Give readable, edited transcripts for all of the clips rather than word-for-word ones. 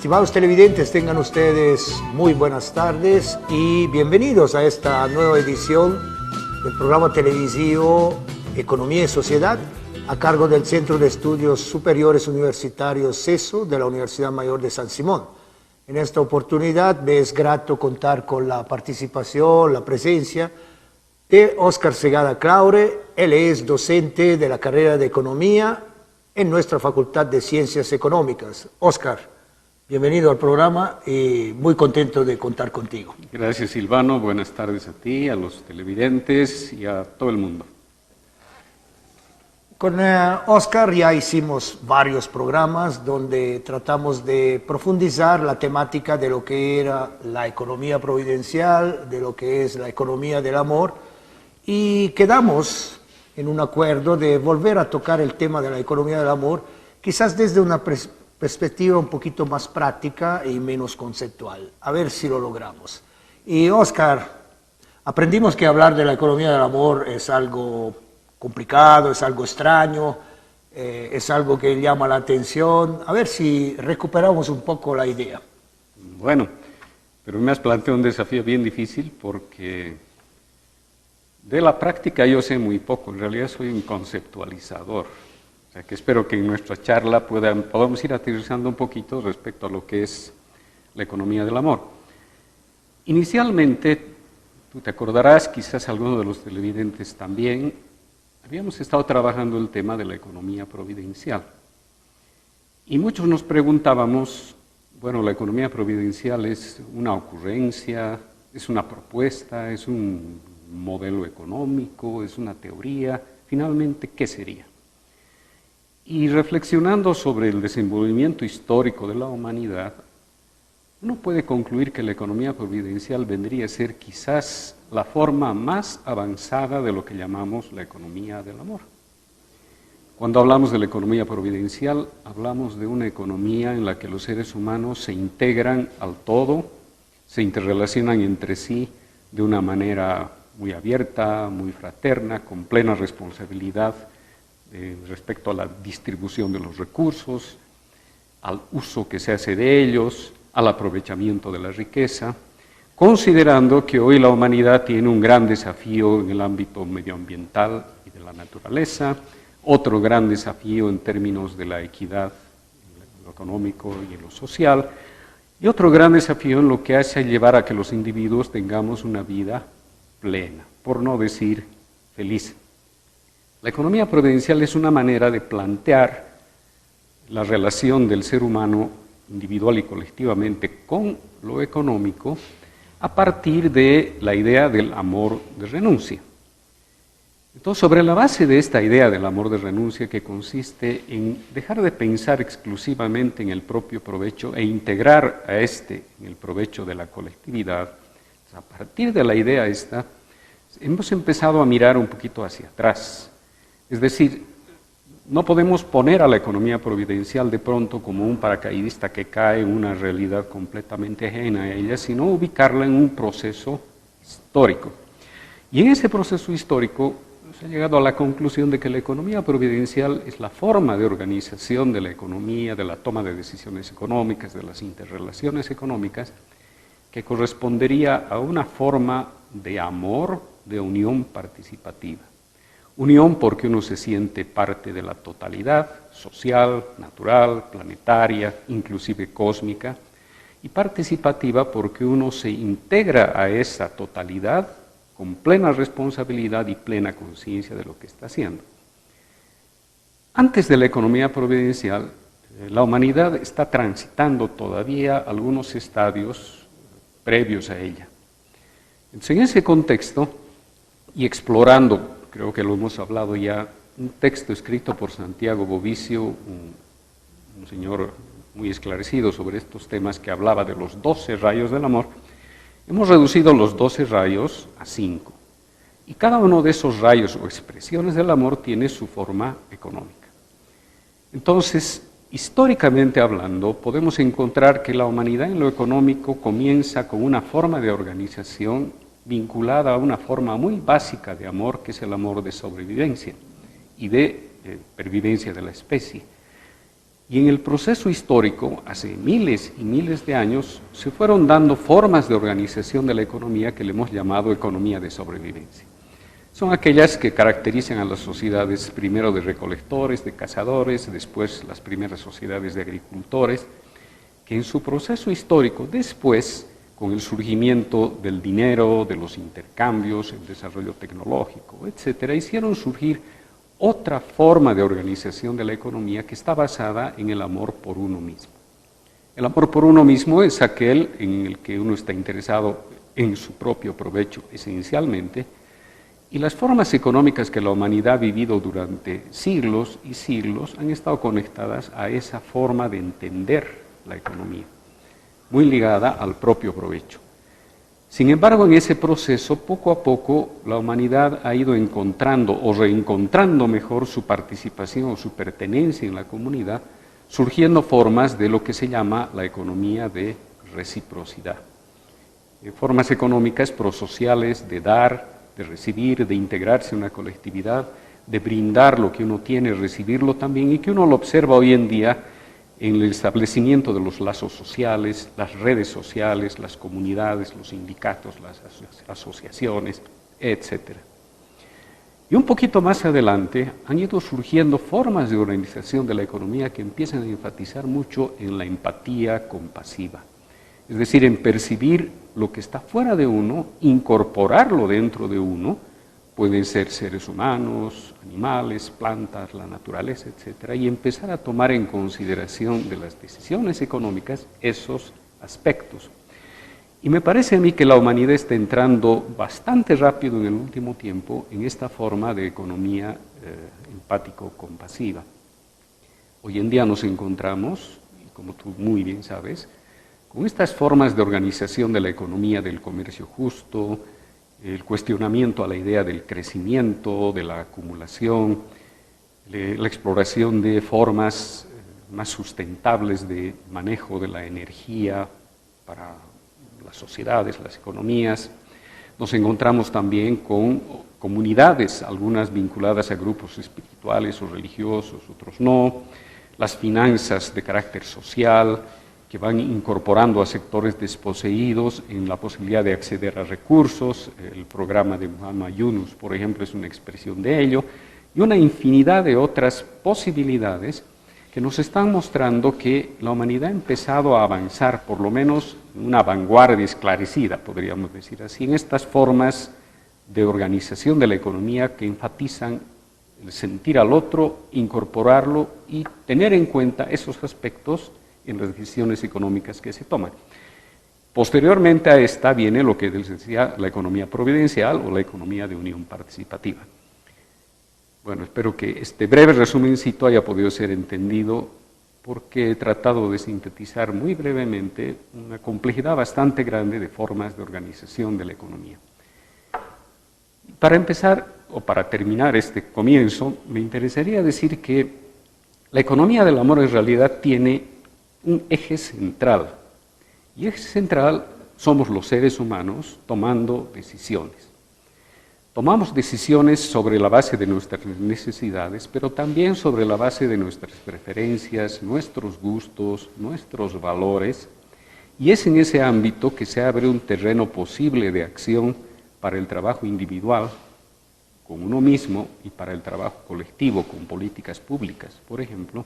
Estimados televidentes, tengan ustedes muy buenas tardes y bienvenidos a esta nueva edición del programa televisivo Economía y Sociedad, a cargo del Centro de Estudios Superiores Universitarios CESO de la Universidad Mayor de San Simón. En esta oportunidad me es grato contar con la participación, la presencia de Óscar Segada Claure. Él es docente de la carrera de Economía en nuestra Facultad de Ciencias Económicas. Óscar, bienvenido al programa y muy contento de contar contigo. Gracias, Silvano. Buenas tardes a ti, a los televidentes y a todo el mundo. Con Óscar ya hicimos varios programas donde tratamos de profundizar la temática de lo que era la economía providencial, de lo que es la economía del amor, y quedamos en un acuerdo de volver a tocar el tema de la economía del amor, quizás desde una perspectiva un poquito más práctica y menos conceptual. A ver si lo logramos. Y Óscar, aprendimos que hablar de la economía del amor es algo complicado, es algo extraño, es algo que llama la atención. A ver si recuperamos un poco la idea. Bueno, pero me has planteado un desafío bien difícil porque de la práctica yo sé muy poco. En realidad soy un conceptualizador. O sea que espero que en nuestra charla podamos ir aterrizando un poquito respecto a lo que es la economía del amor. Inicialmente, tú te acordarás, quizás algunos de los televidentes también, habíamos estado trabajando el tema de la economía providencial. Y muchos nos preguntábamos, bueno, la economía providencial es una ocurrencia, es una propuesta, es un modelo económico, es una teoría, finalmente, ¿qué sería? Y reflexionando sobre el desenvolvimiento histórico de la humanidad, uno puede concluir que la economía providencial vendría a ser quizás la forma más avanzada de lo que llamamos la economía del amor. Cuando hablamos de la economía providencial, hablamos de una economía en la que los seres humanos se integran al todo, se interrelacionan entre sí de una manera muy abierta, muy fraterna, con plena responsabilidad respecto a la distribución de los recursos, al uso que se hace de ellos, al aprovechamiento de la riqueza, considerando que hoy la humanidad tiene un gran desafío en el ámbito medioambiental y de la naturaleza, otro gran desafío en términos de la equidad en lo económico y en lo social, y otro gran desafío en lo que hace llevar a que los individuos tengamos una vida plena, por no decir feliz. La economía providencial es una manera de plantear la relación del ser humano individual y colectivamente con lo económico a partir de la idea del amor de renuncia. Entonces, sobre la base de esta idea del amor de renuncia, que consiste en dejar de pensar exclusivamente en el propio provecho e integrar a este en el provecho de la colectividad, a partir de la idea esta, hemos empezado a mirar un poquito hacia atrás. Es decir, no podemos poner a la economía providencial de pronto como un paracaidista que cae en una realidad completamente ajena a ella, sino ubicarla en un proceso histórico. Y en ese proceso histórico se ha llegado a la conclusión de que la economía providencial es la forma de organización de la economía, de la toma de decisiones económicas, de las interrelaciones económicas, que correspondería a una forma de amor, de unión participativa. Unión porque uno se siente parte de la totalidad social, natural, planetaria, inclusive cósmica, y participativa porque uno se integra a esa totalidad con plena responsabilidad y plena conciencia de lo que está haciendo. Antes de la economía providencial, la humanidad está transitando todavía algunos estadios previos a ella. Entonces, en ese contexto, y explorando, creo que lo hemos hablado ya, un texto escrito por Santiago Bovicio, un señor muy esclarecido sobre estos temas, que hablaba de los 12 rayos del amor, hemos reducido los 12 rayos a 5. Y cada uno de esos rayos o expresiones del amor tiene su forma económica. Entonces, históricamente hablando, podemos encontrar que la humanidad en lo económico comienza con una forma de organización vinculada a una forma muy básica de amor, que es el amor de sobrevivencia y de pervivencia de la especie. Y en el proceso histórico, hace miles y miles de años, se fueron dando formas de organización de la economía que le hemos llamado economía de sobrevivencia. Son aquellas que caracterizan a las sociedades primero de recolectores, de cazadores, después las primeras sociedades de agricultores, que en su proceso histórico, después, con el surgimiento del dinero, de los intercambios, el desarrollo tecnológico, etcétera, hicieron surgir otra forma de organización de la economía que está basada en el amor por uno mismo. El amor por uno mismo es aquel en el que uno está interesado en su propio provecho esencialmente, y las formas económicas que la humanidad ha vivido durante siglos y siglos han estado conectadas a esa forma de entender la economía, muy ligada al propio provecho. Sin embargo, en ese proceso, poco a poco, la humanidad ha ido encontrando o reencontrando mejor su participación o su pertenencia en la comunidad, surgiendo formas de lo que se llama la economía de reciprocidad. Formas económicas prosociales de dar, de recibir, de integrarse en una colectividad, de brindar lo que uno tiene, recibirlo también, y que uno lo observa hoy en día en el establecimiento de los lazos sociales, las redes sociales, las comunidades, los sindicatos, las asociaciones, etc. Y un poquito más adelante han ido surgiendo formas de organización de la economía que empiezan a enfatizar mucho en la empatía compasiva, es decir, en percibir lo que está fuera de uno, incorporarlo dentro de uno. Pueden ser seres humanos, animales, plantas, la naturaleza, etc. Y empezar a tomar en consideración de las decisiones económicas esos aspectos. Y me parece a mí que la humanidad está entrando bastante rápido en el último tiempo en esta forma de economía empático-compasiva. Hoy en día nos encontramos, y como tú muy bien sabes, con estas formas de organización de la economía del comercio justo, el cuestionamiento a la idea del crecimiento, de la acumulación, la exploración de formas más sustentables de manejo de la energía para las sociedades, las economías. Nos encontramos también con comunidades, algunas vinculadas a grupos espirituales o religiosos, otros no, las finanzas de carácter social, que van incorporando a sectores desposeídos en la posibilidad de acceder a recursos. El programa de Muhammad Yunus, por ejemplo, es una expresión de ello, y una infinidad de otras posibilidades que nos están mostrando que la humanidad ha empezado a avanzar, por lo menos en una vanguardia esclarecida, podríamos decir así, en estas formas de organización de la economía que enfatizan el sentir al otro, incorporarlo y tener en cuenta esos aspectos en las decisiones económicas que se toman. Posteriormente a esta viene lo que decía la economía providencial o la economía de unión participativa. Bueno, espero que este breve resumencito haya podido ser entendido, porque he tratado de sintetizar muy brevemente una complejidad bastante grande de formas de organización de la economía. Para empezar, o para terminar este comienzo, me interesaría decir que la economía del amor en realidad tiene un eje central, y eje central somos los seres humanos tomando decisiones. Tomamos decisiones sobre la base de nuestras necesidades, pero también sobre la base de nuestras preferencias, nuestros gustos, nuestros valores, y es en ese ámbito que se abre un terreno posible de acción para el trabajo individual con uno mismo y para el trabajo colectivo con políticas públicas, por ejemplo,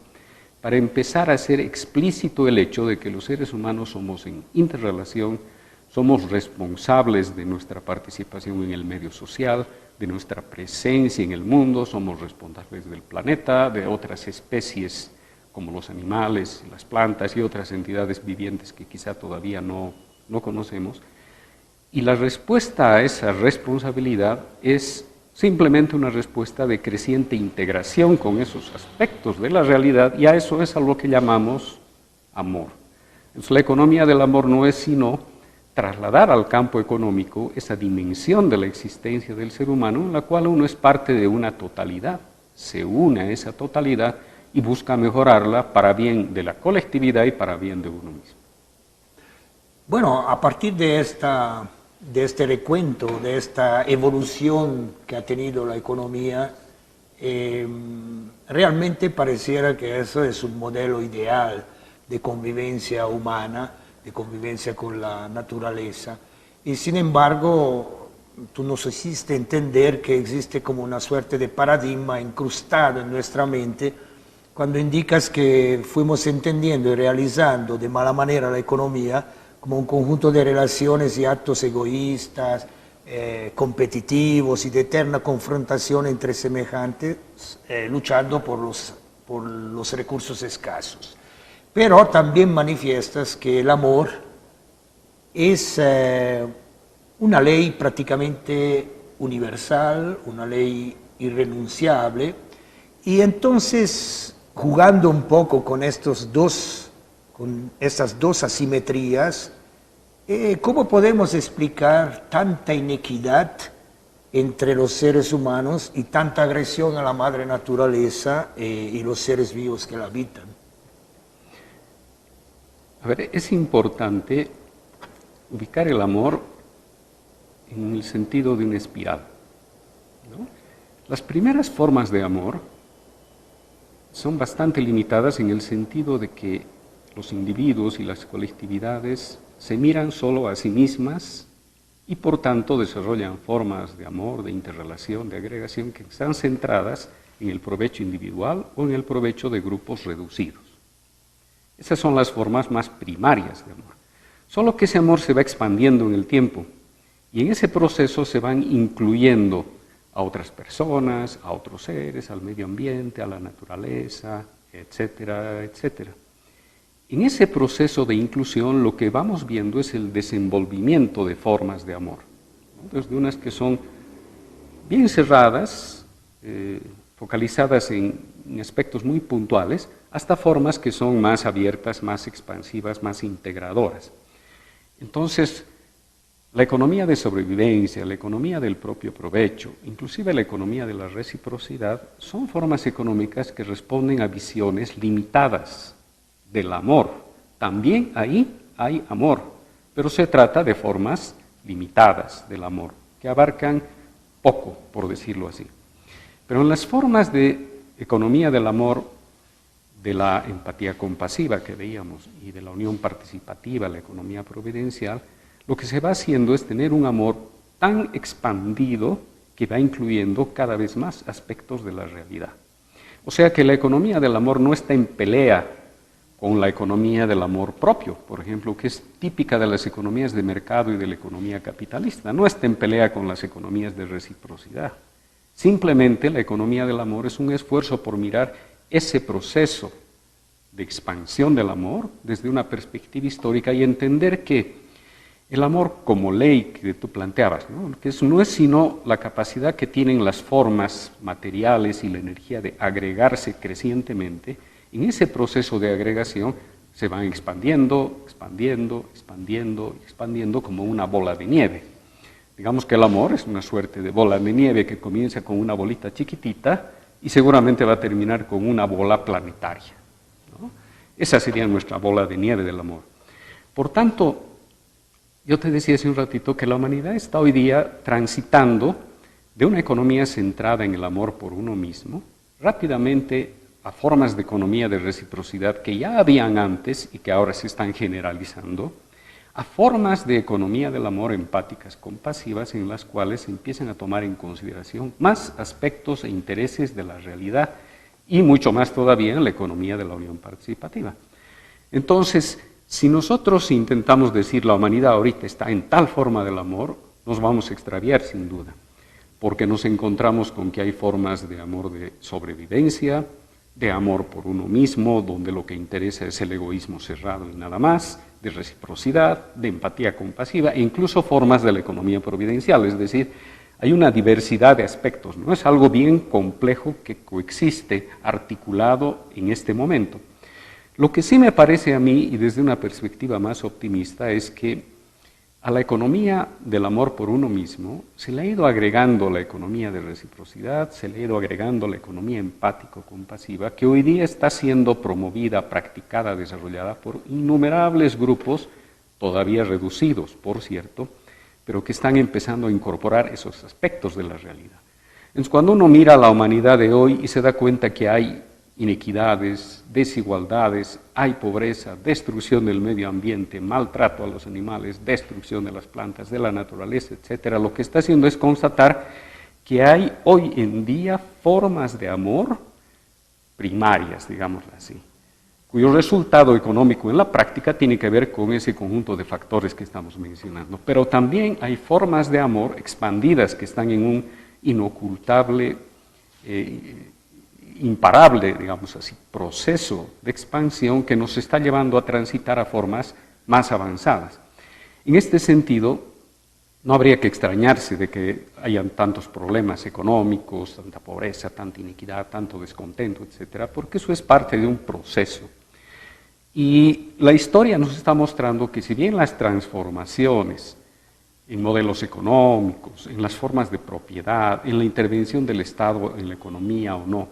para empezar a hacer explícito el hecho de que los seres humanos somos en interrelación, somos responsables de nuestra participación en el medio social, de nuestra presencia en el mundo, somos responsables del planeta, de otras especies como los animales, las plantas y otras entidades vivientes que quizá todavía no conocemos. Y la respuesta a esa responsabilidad es simplemente una respuesta de creciente integración con esos aspectos de la realidad, y a eso es a lo que llamamos amor. Entonces, la economía del amor no es sino trasladar al campo económico esa dimensión de la existencia del ser humano en la cual uno es parte de una totalidad, se une a esa totalidad y busca mejorarla para bien de la colectividad y para bien de uno mismo. Bueno, a partir de este recuento, de esta evolución que ha tenido la economía, Realmente pareciera que eso es un modelo ideal de convivencia humana, de convivencia con la naturaleza. Y sin embargo, tú nos hiciste entender que existe como una suerte de paradigma incrustado en nuestra mente cuando indicas que fuimos entendiendo y realizando de mala manera la economía como un conjunto de relaciones y actos egoístas, competitivos y de eterna confrontación entre semejantes, luchando por los recursos escasos. Pero también manifiestas que el amor es una ley prácticamente universal, una ley irrenunciable, y entonces, jugando un poco con estas dos asimetrías, ¿cómo podemos explicar tanta inequidad entre los seres humanos y tanta agresión a la madre naturaleza y los seres vivos que la habitan? A ver, es importante ubicar el amor en el sentido de una espiral, ¿no? Las primeras formas de amor son bastante limitadas en el sentido de que los individuos y las colectividades se miran solo a sí mismas y por tanto desarrollan formas de amor, de interrelación, de agregación que están centradas en el provecho individual o en el provecho de grupos reducidos. Esas son las formas más primarias de amor. Solo que ese amor se va expandiendo en el tiempo y en ese proceso se van incluyendo a otras personas, a otros seres, al medio ambiente, a la naturaleza, etcétera, etcétera. En ese proceso de inclusión lo que vamos viendo es el desenvolvimiento de formas de amor, ¿no? Desde unas que son bien cerradas, focalizadas en aspectos muy puntuales, hasta formas que son más abiertas, más expansivas, más integradoras. Entonces, la economía de sobrevivencia, la economía del propio provecho, inclusive la economía de la reciprocidad, son formas económicas que responden a visiones limitadas del amor. También ahí hay amor, pero se trata de formas limitadas del amor, que abarcan poco, por decirlo así. Pero en las formas de economía del amor, de la empatía compasiva que veíamos y de la unión participativa, la economía providencial, lo que se va haciendo es tener un amor tan expandido que va incluyendo cada vez más aspectos de la realidad. O sea que la economía del amor no está en pelea con la economía del amor propio, por ejemplo, que es típica de las economías de mercado y de la economía capitalista. No está en pelea con las economías de reciprocidad. Simplemente la economía del amor es un esfuerzo por mirar ese proceso de expansión del amor desde una perspectiva histórica y entender que el amor como ley que tú planteabas, ¿no? Que eso no es sino la capacidad que tienen las formas materiales y la energía de agregarse crecientemente. En ese proceso de agregación se van expandiendo, expandiendo, expandiendo, expandiendo como una bola de nieve. Digamos que el amor es una suerte de bola de nieve que comienza con una bolita chiquitita y seguramente va a terminar con una bola planetaria, ¿no? Esa sería nuestra bola de nieve del amor. Por tanto, yo te decía hace un ratito que la humanidad está hoy día transitando de una economía centrada en el amor por uno mismo, rápidamente a formas de economía de reciprocidad que ya habían antes y que ahora se están generalizando, a formas de economía del amor empáticas, compasivas, en las cuales se empiezan a tomar en consideración más aspectos e intereses de la realidad y mucho más todavía en la economía de la unión participativa. Entonces, si nosotros intentamos decir la humanidad ahorita está en tal forma del amor, nos vamos a extraviar sin duda, porque nos encontramos con que hay formas de amor de sobrevivencia, de amor por uno mismo, donde lo que interesa es el egoísmo cerrado y nada más, de reciprocidad, de empatía compasiva e incluso formas de la economía providencial, es decir, hay una diversidad de aspectos, ¿no? Es algo bien complejo que coexiste, articulado en este momento. Lo que sí me parece a mí, y desde una perspectiva más optimista, es que a la economía del amor por uno mismo se le ha ido agregando la economía de reciprocidad, se le ha ido agregando la economía empático-compasiva, que hoy día está siendo promovida, practicada, desarrollada por innumerables grupos, todavía reducidos, por cierto, pero que están empezando a incorporar esos aspectos de la realidad. Entonces, cuando uno mira a la humanidad de hoy y se da cuenta que hay inequidades, desigualdades, hay pobreza, destrucción del medio ambiente, maltrato a los animales, destrucción de las plantas, de la naturaleza, etcétera, lo que está haciendo es constatar que hay hoy en día formas de amor primarias, digámoslo así, cuyo resultado económico en la práctica tiene que ver con ese conjunto de factores que estamos mencionando. Pero también hay formas de amor expandidas que están en un inocultable, imparable, digamos así, proceso de expansión que nos está llevando a transitar a formas más avanzadas. En este sentido, no habría que extrañarse de que hayan tantos problemas económicos, tanta pobreza, tanta iniquidad, tanto descontento, etcétera, porque eso es parte de un proceso. Y la historia nos está mostrando que si bien las transformaciones en modelos económicos, en las formas de propiedad, en la intervención del Estado en la economía o no,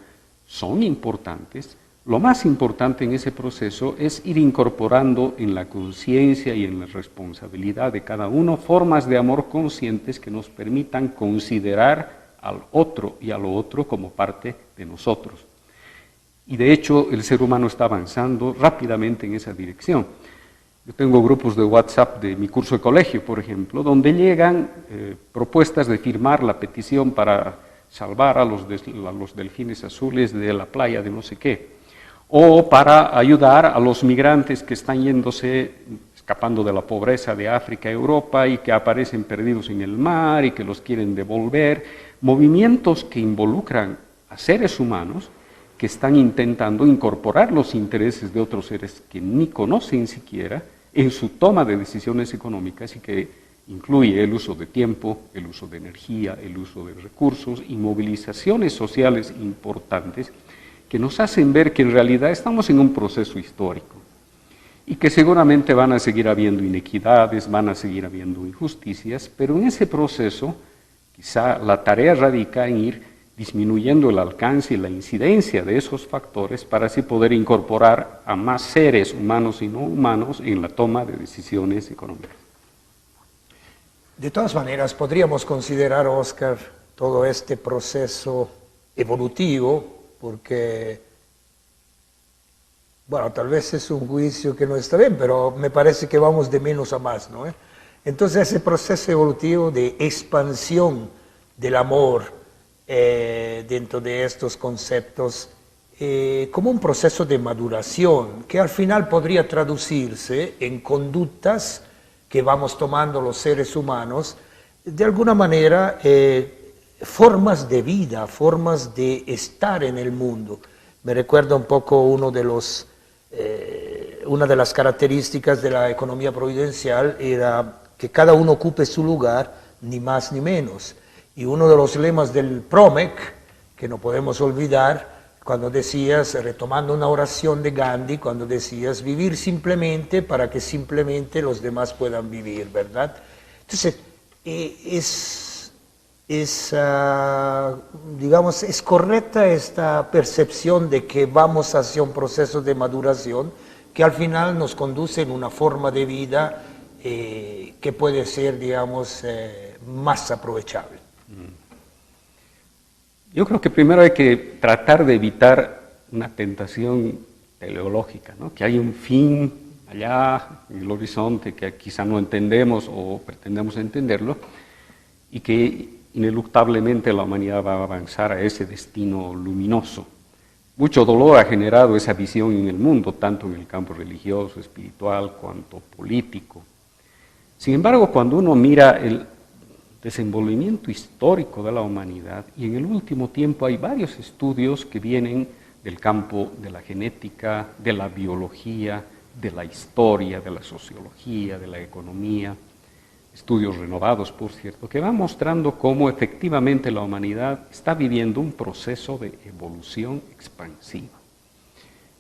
son importantes, lo más importante en ese proceso es ir incorporando en la conciencia y en la responsabilidad de cada uno formas de amor conscientes que nos permitan considerar al otro y a lo otro como parte de nosotros. Y de hecho el ser humano está avanzando rápidamente en esa dirección. Yo tengo grupos de WhatsApp de mi curso de colegio, por ejemplo, donde llegan propuestas de firmar la petición para salvar a los delfines azules de la playa de no sé qué, o para ayudar a los migrantes que están escapando de la pobreza de África a Europa y que aparecen perdidos en el mar y que los quieren devolver, movimientos que involucran a seres humanos que están intentando incorporar los intereses de otros seres que ni conocen siquiera en su toma de decisiones económicas y que incluye el uso de tiempo, el uso de energía, el uso de recursos y movilizaciones sociales importantes que nos hacen ver que en realidad estamos en un proceso histórico y que seguramente van a seguir habiendo inequidades, van a seguir habiendo injusticias, pero en ese proceso quizá la tarea radica en ir disminuyendo el alcance y la incidencia de esos factores para así poder incorporar a más seres humanos y no humanos en la toma de decisiones económicas. De todas maneras, podríamos considerar, Oscar, todo este proceso evolutivo, porque, bueno, tal vez es un juicio que no está bien, pero me parece que vamos de menos a más, ¿no? Entonces, ese proceso evolutivo de expansión del amor dentro de estos conceptos, como un proceso de maduración, que al final podría traducirse en conductas que vamos tomando los seres humanos, de alguna manera formas de vida, formas de estar en el mundo. Me recuerda un poco una de las características de la economía providencial era que cada uno ocupe su lugar, ni más ni menos. Y uno de los lemas del PROMEC, que no podemos olvidar, cuando decías, retomando una oración de Gandhi, cuando decías vivir simplemente para que simplemente los demás puedan vivir, ¿verdad? Entonces, digamos, es correcta esta percepción de que vamos hacia un proceso de maduración que al final nos conduce en una forma de vida que puede ser, digamos, más aprovechable. Yo creo que primero hay que tratar de evitar una tentación teleológica, ¿no? Que hay un fin allá en el horizonte que quizá no entendemos o pretendemos entenderlo y que ineluctablemente la humanidad va a avanzar a ese destino luminoso. Mucho dolor ha generado esa visión en el mundo, tanto en el campo religioso, espiritual, cuanto político. Sin embargo, cuando uno mira el desenvolvimiento histórico de la humanidad, y en el último tiempo hay varios estudios que vienen del campo de la genética, de la biología, de la historia, de la sociología, de la economía, estudios renovados, por cierto, que van mostrando cómo efectivamente la humanidad está viviendo un proceso de evolución expansiva.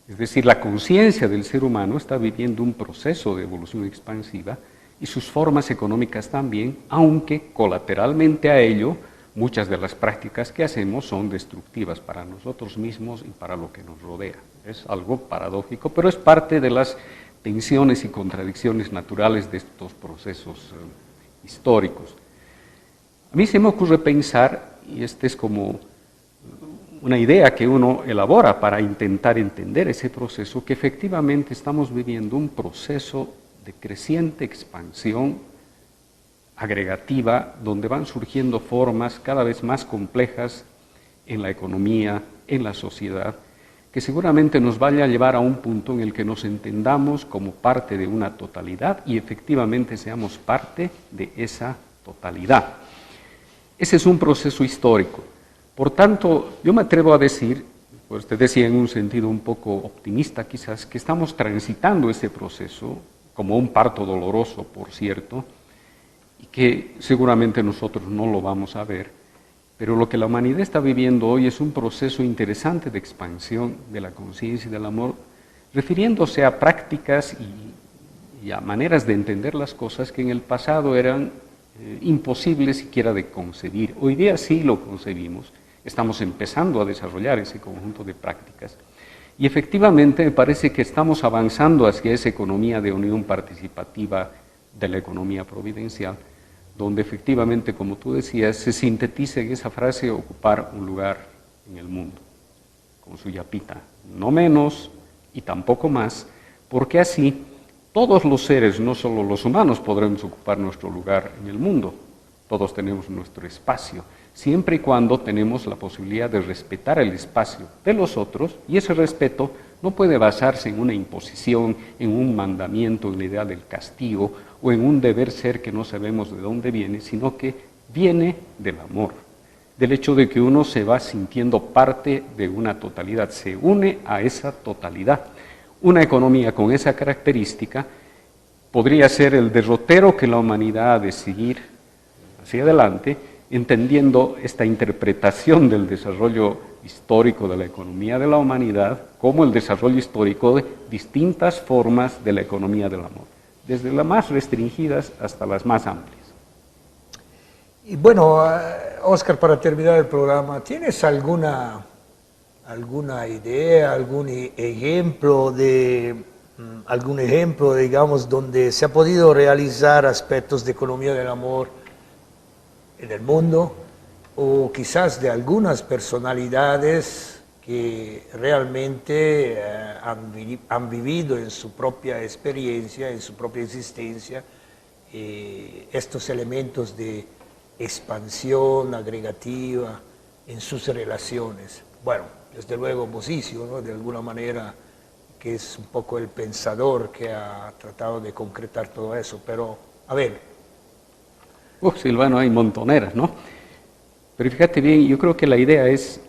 Es decir, la conciencia del ser humano está viviendo un proceso de evolución expansiva y sus formas económicas también, aunque colateralmente a ello, muchas de las prácticas que hacemos son destructivas para nosotros mismos y para lo que nos rodea. Es algo paradójico, pero es parte de las tensiones y contradicciones naturales de estos procesos históricos. A mí se me ocurre pensar y este es como una idea que uno elabora para intentar entender ese proceso, que efectivamente estamos viviendo un proceso de creciente expansión agregativa, donde van surgiendo formas cada vez más complejas en la economía, en la sociedad, que seguramente nos vaya a llevar a un punto en el que nos entendamos como parte de una totalidad y efectivamente seamos parte de esa totalidad. Ese es un proceso histórico. Por tanto, yo me atrevo a decir, pues usted decía en un sentido un poco optimista quizás, que estamos transitando ese proceso como un parto doloroso, por cierto, y que seguramente nosotros no lo vamos a ver, pero lo que la humanidad está viviendo hoy es un proceso interesante de expansión de la conciencia y del amor, refiriéndose a prácticas y a maneras de entender las cosas que en el pasado eran imposibles siquiera de concebir. Hoy día sí lo concebimos, estamos empezando a desarrollar ese conjunto de prácticas y efectivamente me parece que estamos avanzando hacia esa economía de unión participativa de la economía providencial, donde efectivamente, como tú decías, se sintetiza en esa frase ocupar un lugar en el mundo, con su yapita, no menos y tampoco más, porque así todos los seres, no solo los humanos, podremos ocupar nuestro lugar en el mundo, todos tenemos nuestro espacio, siempre y cuando tenemos la posibilidad de respetar el espacio de los otros, y ese respeto no puede basarse en una imposición, en un mandamiento, en la idea del castigo o en un deber ser que no sabemos de dónde viene, sino que viene del amor, del hecho de que uno se va sintiendo parte de una totalidad, se une a esa totalidad. Una economía con esa característica podría ser el derrotero que la humanidad ha de seguir hacia adelante, entendiendo esta interpretación del desarrollo histórico de la economía de la humanidad como el desarrollo histórico de distintas formas de la economía del amor, desde las más restringidas hasta las más amplias. Y bueno, Oscar, para terminar el programa, ¿tienes alguna idea, algún ejemplo, digamos, donde se ha podido realizar aspectos de economía del amor en el mundo, o quizás de algunas personalidades que realmente han vivido en su propia experiencia, en su propia existencia, estos elementos de expansión agregativa en sus relaciones? Bueno, desde luego Bosísio, ¿no?, de alguna manera, que es un poco el pensador que ha tratado de concretar todo eso, pero a ver. Silvano, hay montoneras, ¿no? Pero fíjate bien, yo creo que la idea es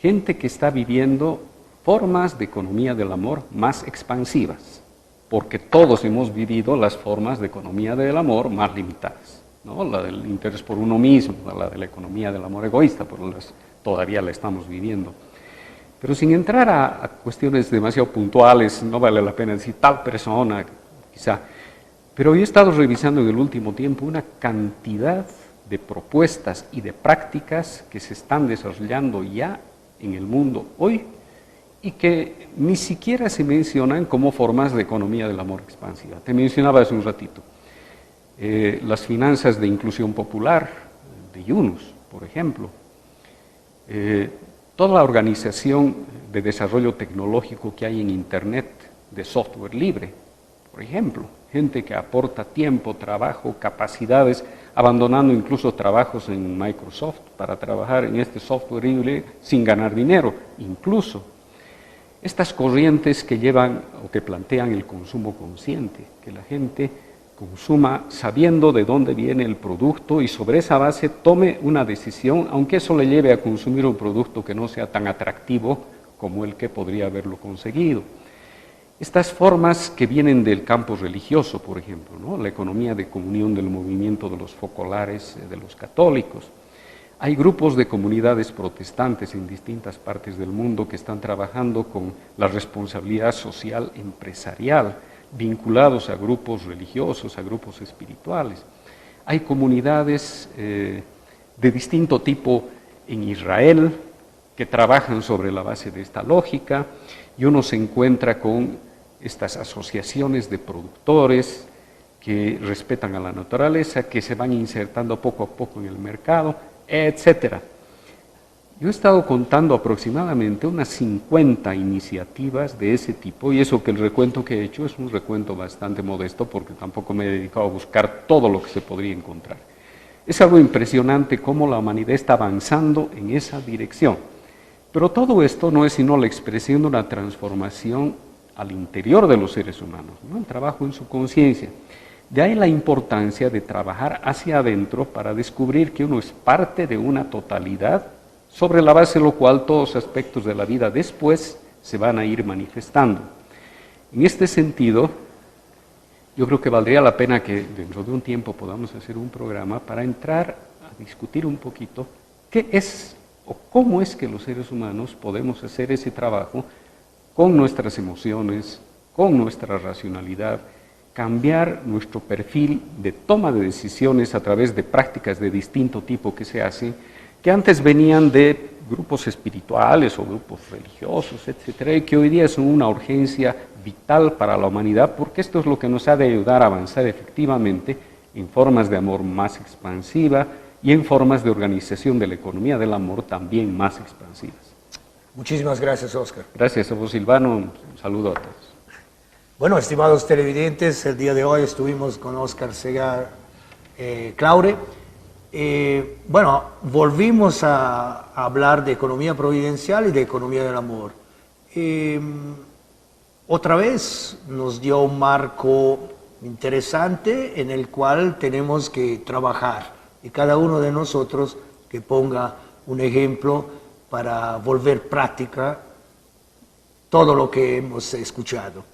gente que está viviendo formas de economía del amor más expansivas, porque todos hemos vivido las formas de economía del amor más limitadas, ¿no? La del interés por uno mismo, la de la economía del amor egoísta, pero todavía la estamos viviendo. Pero sin entrar a cuestiones demasiado puntuales, no vale la pena decir tal persona, quizá. Pero yo he estado revisando en el último tiempo una cantidad de propuestas y de prácticas que se están desarrollando ya en el mundo hoy y que ni siquiera se mencionan como formas de economía del amor expansiva. Te mencionaba hace un ratito las finanzas de inclusión popular de Yunus, por ejemplo. Toda la organización de desarrollo tecnológico que hay en Internet de software libre, por ejemplo. Gente que aporta tiempo, trabajo, capacidades, abandonando incluso trabajos en Microsoft para trabajar en este software libre sin ganar dinero. Incluso estas corrientes que llevan o que plantean el consumo consciente, que la gente consuma sabiendo de dónde viene el producto y sobre esa base tome una decisión, aunque eso le lleve a consumir un producto que no sea tan atractivo como el que podría haberlo conseguido. Estas formas que vienen del campo religioso, por ejemplo, ¿no?, la economía de comunión del movimiento de los focolares de los católicos. Hay grupos de comunidades protestantes en distintas partes del mundo que están trabajando con la responsabilidad social empresarial, vinculados a grupos religiosos, a grupos espirituales. Hay comunidades de distinto tipo en Israel que trabajan sobre la base de esta lógica, y uno se encuentra con estas asociaciones de productores que respetan a la naturaleza, que se van insertando poco a poco en el mercado, etcétera. Yo he estado contando aproximadamente unas 50 iniciativas de ese tipo, y eso que el recuento que he hecho es un recuento bastante modesto porque tampoco me he dedicado a buscar todo lo que se podría encontrar. Es algo impresionante cómo la humanidad está avanzando en esa dirección. Pero todo esto no es sino la expresión de una transformación al interior de los seres humanos, ¿no? El trabajo en su conciencia. De ahí la importancia de trabajar hacia adentro para descubrir que uno es parte de una totalidad, sobre la base de lo cual todos los aspectos de la vida después se van a ir manifestando. En este sentido, yo creo que valdría la pena que dentro de un tiempo podamos hacer un programa para entrar a discutir un poquito qué es o cómo es que los seres humanos podemos hacer ese trabajo con nuestras emociones, con nuestra racionalidad, cambiar nuestro perfil de toma de decisiones a través de prácticas de distinto tipo que se hacen, que antes venían de grupos espirituales o grupos religiosos, etcétera, y que hoy día son una urgencia vital para la humanidad, porque esto es lo que nos ha de ayudar a avanzar efectivamente en formas de amor más expansiva y en formas de organización de la economía del amor también más expansivas. Muchísimas gracias, Óscar. Gracias a vos, Silvano. Un saludo a todos. Bueno, estimados televidentes, el día de hoy estuvimos con Óscar Segar Claure. Bueno, volvimos a hablar de economía providencial y de economía del amor. Otra vez nos dio un marco interesante en el cual tenemos que trabajar, y cada uno de nosotros que ponga un ejemplo para volver práctica todo lo que hemos escuchado.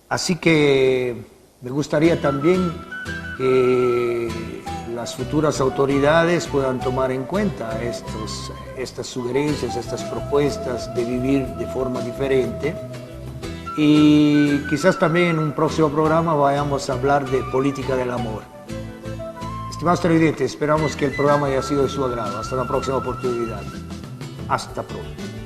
Así que me gustaría también que las futuras autoridades puedan tomar en cuenta estas sugerencias, estas propuestas de vivir de forma diferente, y quizás también en un próximo programa vayamos a hablar de política del amor. Estimados televidentes, esperamos que el programa haya sido de su agrado. Hasta la próxima oportunidad. Hasta pronto.